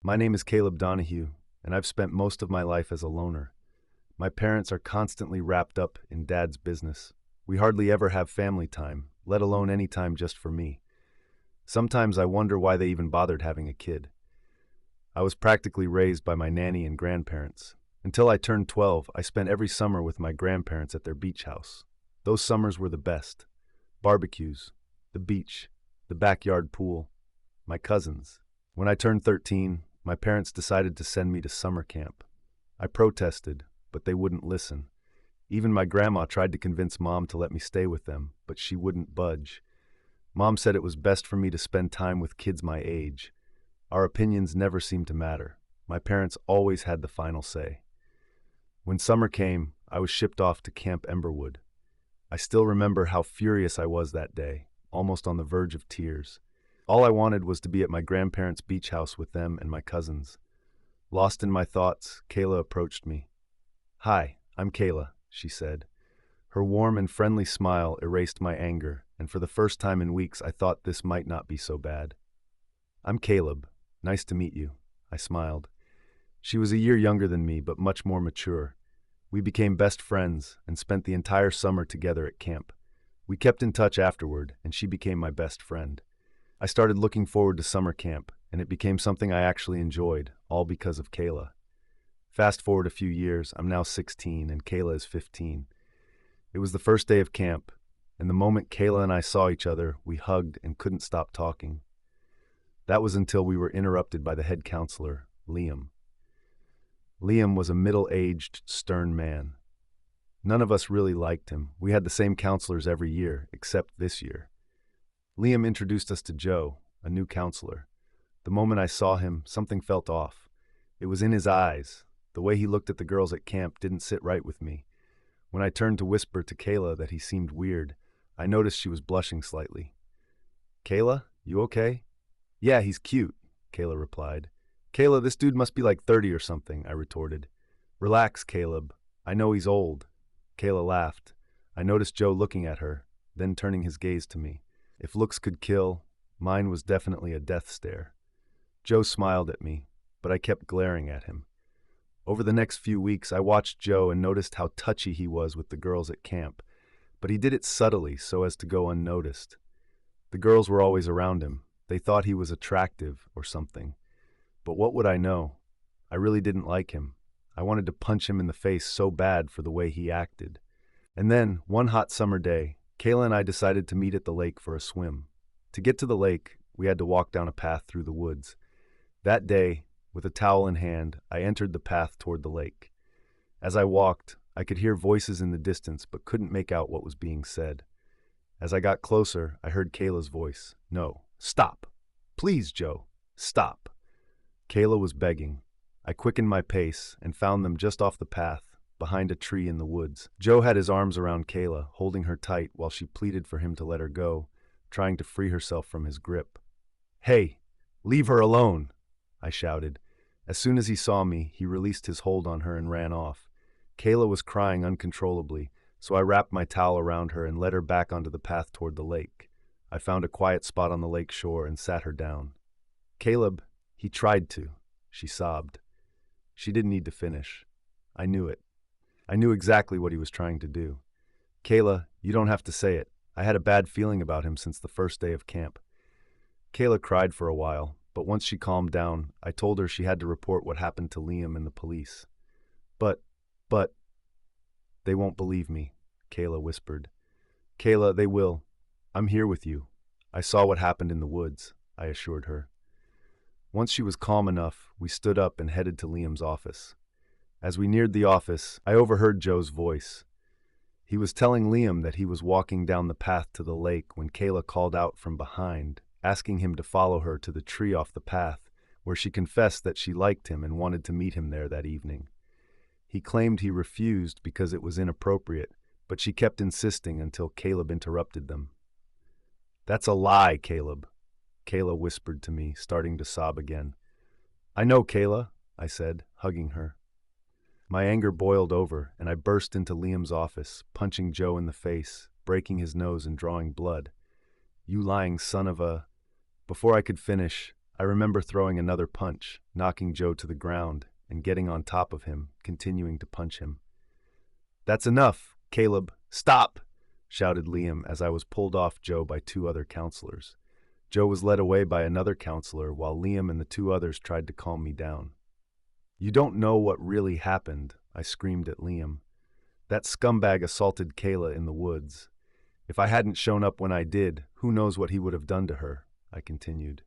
My name is Caleb Donahue, and I've spent most of my life as a loner. My parents are constantly wrapped up in Dad's business. We hardly ever have family time, let alone any time just for me. Sometimes I wonder why they even bothered having a kid. I was practically raised by my nanny and grandparents. Until I turned 12, I spent every summer with my grandparents at their beach house. Those summers were the best. Barbecues, the beach, the backyard pool, my cousins. When I turned 13, my parents decided to send me to summer camp. I protested, but they wouldn't listen. Even my grandma tried to convince Mom to let me stay with them, but she wouldn't budge. Mom said it was best for me to spend time with kids my age. Our opinions never seemed to matter. My parents always had the final say. When summer came, I was shipped off to Camp Emberwood. I still remember how furious I was that day, almost on the verge of tears. All I wanted was to be at my grandparents' beach house with them and my cousins. Lost in my thoughts, Kayla approached me. "Hi, I'm Kayla," she said. Her warm and friendly smile erased my anger, and for the first time in weeks I thought this might not be so bad. "I'm Caleb. Nice to meet you," I smiled. She was a year younger than me, but much more mature. We became best friends and spent the entire summer together at camp. We kept in touch afterward, and she became my best friend. I started looking forward to summer camp, and it became something I actually enjoyed, all because of Kayla. Fast forward a few years, I'm now 16 and Kayla is 15. It was the first day of camp, and the moment Kayla and I saw each other, we hugged and couldn't stop talking. That was until we were interrupted by the head counselor, Liam. Liam was a middle-aged, stern man. None of us really liked him. We had the same counselors every year, except this year. Liam introduced us to Joe, a new counselor. The moment I saw him, something felt off. It was in his eyes. The way he looked at the girls at camp didn't sit right with me. When I turned to whisper to Kayla that he seemed weird, I noticed she was blushing slightly. "Kayla, you okay?" "Yeah, he's cute," Kayla replied. "Kayla, this dude must be like 30 or something," I retorted. "Relax, Caleb. I know he's old." Kayla laughed. I noticed Joe looking at her, then turning his gaze to me. If looks could kill, mine was definitely a death stare. Joe smiled at me, but I kept glaring at him. Over the next few weeks, I watched Joe and noticed how touchy he was with the girls at camp, but he did it subtly so as to go unnoticed. The girls were always around him. They thought he was attractive or something. But what would I know? I really didn't like him. I wanted to punch him in the face so bad for the way he acted. And then, one hot summer day, Kayla and I decided to meet at the lake for a swim. To get to the lake, we had to walk down a path through the woods. That day, with a towel in hand, I entered the path toward the lake. As I walked, I could hear voices in the distance but couldn't make out what was being said. As I got closer, I heard Kayla's voice. "No, stop. Please, Joe, stop." Kayla was begging. I quickened my pace and found them just off the path, behind a tree in the woods. Joe had his arms around Kayla, holding her tight while she pleaded for him to let her go, trying to free herself from his grip. "Hey, leave her alone," I shouted. As soon as he saw me, he released his hold on her and ran off. Kayla was crying uncontrollably, so I wrapped my towel around her and led her back onto the path toward the lake. I found a quiet spot on the lake shore and sat her down. "Caleb, he tried to," she sobbed. She didn't need to finish. I knew it. I knew exactly what he was trying to do. "Kayla, you don't have to say it. I had a bad feeling about him since the first day of camp." Kayla cried for a while, but once she calmed down, I told her she had to report what happened to Liam and the police. But, they won't believe me," Kayla whispered. "Kayla, they will. I'm here with you. I saw what happened in the woods," I assured her. Once she was calm enough, we stood up and headed to Liam's office. As we neared the office, I overheard Joe's voice. He was telling Liam that he was walking down the path to the lake when Kayla called out from behind, asking him to follow her to the tree off the path, where she confessed that she liked him and wanted to meet him there that evening. He claimed he refused because it was inappropriate, but she kept insisting until Caleb interrupted them. "That's a lie, Caleb," Kayla whispered to me, starting to sob again. "I know, Kayla," I said, hugging her. My anger boiled over, and I burst into Liam's office, punching Joe in the face, breaking his nose and drawing blood. "You lying son of a—" Before I could finish, I remember throwing another punch, knocking Joe to the ground, and getting on top of him, continuing to punch him. "That's enough, Caleb! Stop!" shouted Liam as I was pulled off Joe by two other counselors. Joe was led away by another counselor while Liam and the two others tried to calm me down. "You don't know what really happened," I screamed at Liam. "That scumbag assaulted Kayla in the woods. If I hadn't shown up when I did, who knows what he would have done to her," I continued.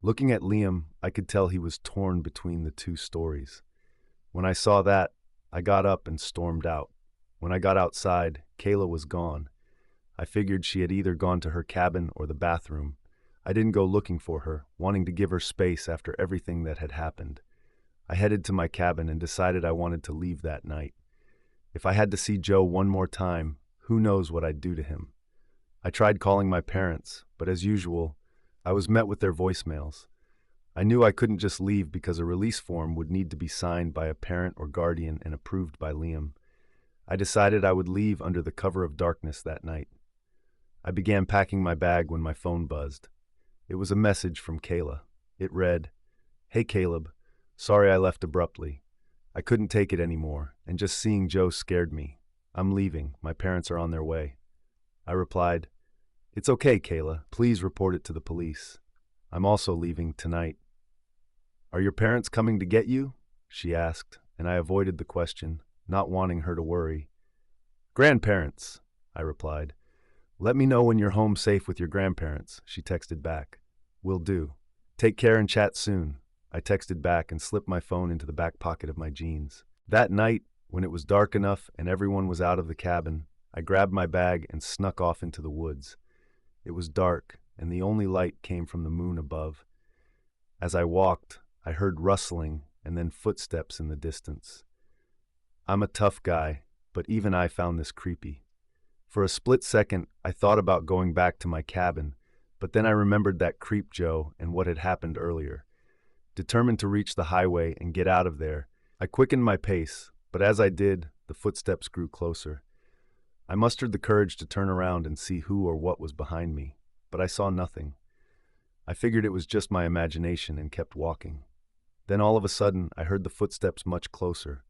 Looking at Liam, I could tell he was torn between the two stories. When I saw that, I got up and stormed out. When I got outside, Kayla was gone. I figured she had either gone to her cabin or the bathroom. I didn't go looking for her, wanting to give her space after everything that had happened. I headed to my cabin and decided I wanted to leave that night. If I had to see Joe one more time, who knows what I'd do to him. I tried calling my parents, but as usual, I was met with their voicemails. I knew I couldn't just leave because a release form would need to be signed by a parent or guardian and approved by Liam. I decided I would leave under the cover of darkness that night. I began packing my bag when my phone buzzed. It was a message from Kayla. It read, "Hey Caleb, sorry I left abruptly. I couldn't take it anymore, and just seeing Joe scared me. I'm leaving. My parents are on their way." I replied, "It's okay, Kayla. Please report it to the police. I'm also leaving tonight." "Are your parents coming to get you?" she asked, and I avoided the question, not wanting her to worry. "Grandparents," I replied. "Let me know when you're home safe with your grandparents," she texted back. "Will do. Take care and chat soon," I texted back and slipped my phone into the back pocket of my jeans. That night, when it was dark enough and everyone was out of the cabin, I grabbed my bag and snuck off into the woods. It was dark, and the only light came from the moon above. As I walked, I heard rustling and then footsteps in the distance. I'm a tough guy, but even I found this creepy. For a split second, I thought about going back to my cabin, but then I remembered that creep Joe and what had happened earlier. Determined to reach the highway and get out of there, I quickened my pace, but as I did, the footsteps grew closer. I mustered the courage to turn around and see who or what was behind me, but I saw nothing. I figured it was just my imagination and kept walking. Then all of a sudden, I heard the footsteps much closer,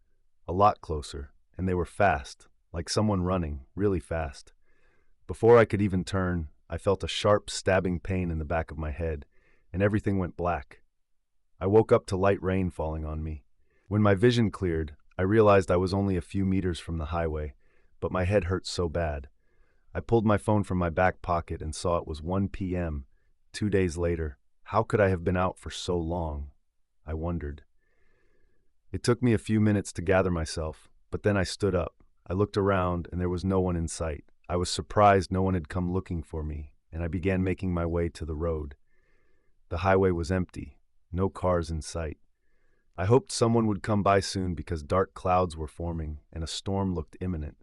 a lot closer, and they were fast, like someone running, really fast. Before I could even turn, I felt a sharp, stabbing pain in the back of my head, and everything went black. I woke up to light rain falling on me. When my vision cleared, I realized I was only a few meters from the highway, but my head hurt so bad. I pulled my phone from my back pocket and saw it was 1 p.m., 2 days later. How could I have been out for so long? I wondered. It took me a few minutes to gather myself, but then I stood up. I looked around and there was no one in sight. I was surprised no one had come looking for me, and I began making my way to the road. The highway was empty, no cars in sight. I hoped someone would come by soon because dark clouds were forming and a storm looked imminent.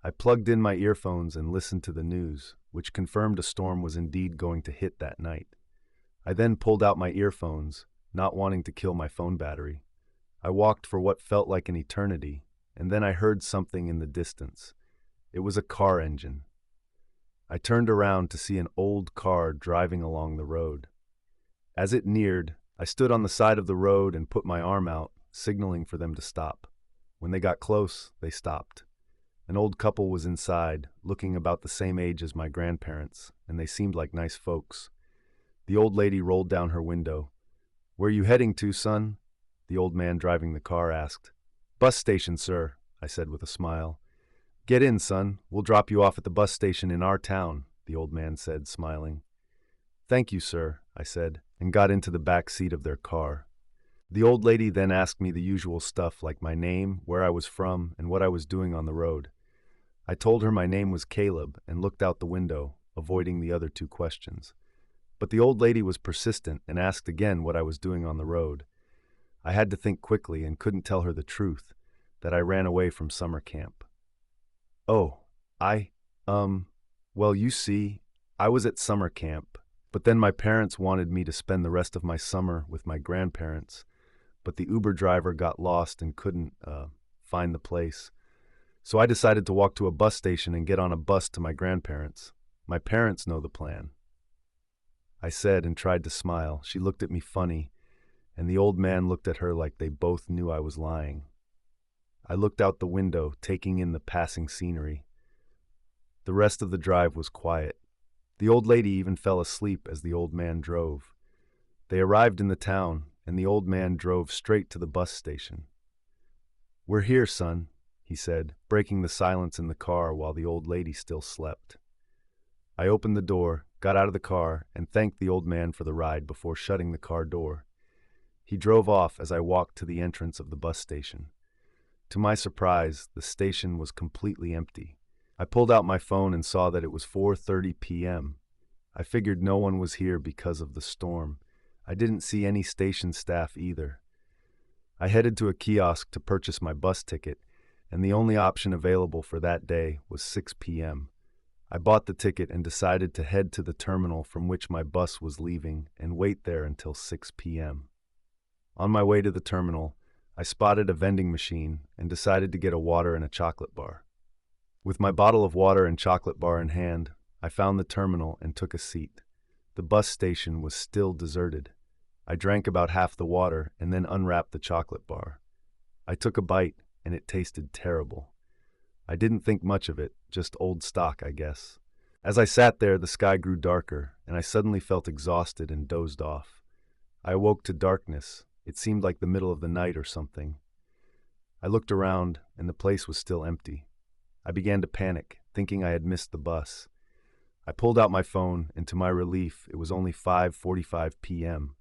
I plugged in my earphones and listened to the news, which confirmed a storm was indeed going to hit that night. I then pulled out my earphones, not wanting to kill my phone battery. I walked for what felt like an eternity, and then I heard something in the distance. It was a car engine. I turned around to see an old car driving along the road. As it neared, I stood on the side of the road and put my arm out, signaling for them to stop. When they got close, they stopped. An old couple was inside, looking about the same age as my grandparents, and they seemed like nice folks. The old lady rolled down her window. "Where you heading to, son?" the old man driving the car asked. "Bus station, sir," I said with a smile. "Get in, son. We'll drop you off at the bus station in our town," the old man said, smiling. "Thank you, sir," I said, and got into the back seat of their car. The old lady then asked me the usual stuff like my name, where I was from, and what I was doing on the road. I told her my name was Caleb and looked out the window, avoiding the other two questions. But the old lady was persistent and asked again what I was doing on the road. I had to think quickly and couldn't tell her the truth, that I ran away from summer camp. "Oh, well, you see, I was at summer camp, but then my parents wanted me to spend the rest of my summer with my grandparents, but the Uber driver got lost and couldn't, find the place. So I decided to walk to a bus station and get on a bus to my grandparents. My parents know the plan." I said and tried to smile. She looked at me funny, and the old man looked at her like they both knew I was lying. I looked out the window, taking in the passing scenery. The rest of the drive was quiet. The old lady even fell asleep as the old man drove. They arrived in the town, and the old man drove straight to the bus station. "We're here, son," he said, breaking the silence in the car while the old lady still slept. I opened the door, got out of the car, and thanked the old man for the ride before shutting the car door. He drove off as I walked to the entrance of the bus station. To my surprise, the station was completely empty. I pulled out my phone and saw that it was 4:30 p.m. I figured no one was here because of the storm. I didn't see any station staff either. I headed to a kiosk to purchase my bus ticket, and the only option available for that day was 6 p.m. I bought the ticket and decided to head to the terminal from which my bus was leaving and wait there until 6 p.m. On my way to the terminal, I spotted a vending machine and decided to get a water and a chocolate bar. With my bottle of water and chocolate bar in hand, I found the terminal and took a seat. The bus station was still deserted. I drank about half the water and then unwrapped the chocolate bar. I took a bite, and it tasted terrible. I didn't think much of it, just old stock, I guess. As I sat there, the sky grew darker, and I suddenly felt exhausted and dozed off. I awoke to darkness. It seemed like the middle of the night or something. I looked around, and the place was still empty. I began to panic, thinking I had missed the bus. I pulled out my phone, and to my relief, it was only 5:45 p.m.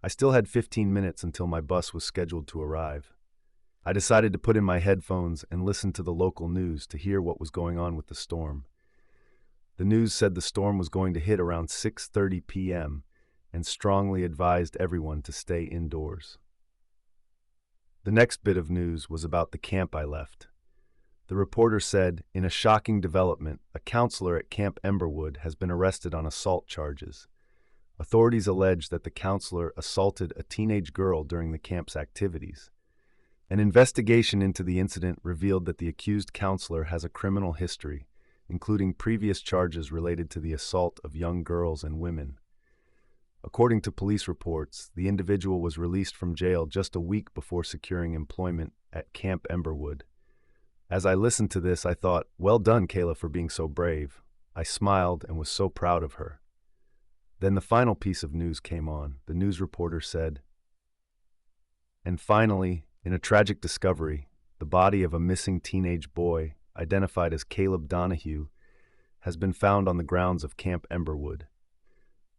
I still had 15 minutes until my bus was scheduled to arrive. I decided to put in my headphones and listen to the local news to hear what was going on with the storm. The news said the storm was going to hit around 6:30 p.m. and strongly advised everyone to stay indoors. The next bit of news was about the camp I left. The reporter said, in a shocking development, a counselor at Camp Emberwood has been arrested on assault charges. Authorities allege that the counselor assaulted a teenage girl during the camp's activities. An investigation into the incident revealed that the accused counselor has a criminal history, including previous charges related to the assault of young girls and women. According to police reports, the individual was released from jail just a week before securing employment at Camp Emberwood. As I listened to this, I thought, well done, Kayla, for being so brave. I smiled and was so proud of her. Then the final piece of news came on. The news reporter said, "And finally, in a tragic discovery, the body of a missing teenage boy, identified as Caleb Donahue, has been found on the grounds of Camp Emberwood.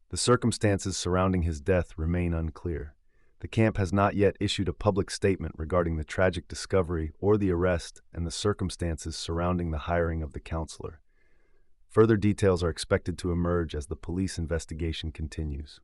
The circumstances surrounding his death remain unclear. The camp has not yet issued a public statement regarding the tragic discovery or the arrest and the circumstances surrounding the hiring of the counselor. Further details are expected to emerge as the police investigation continues."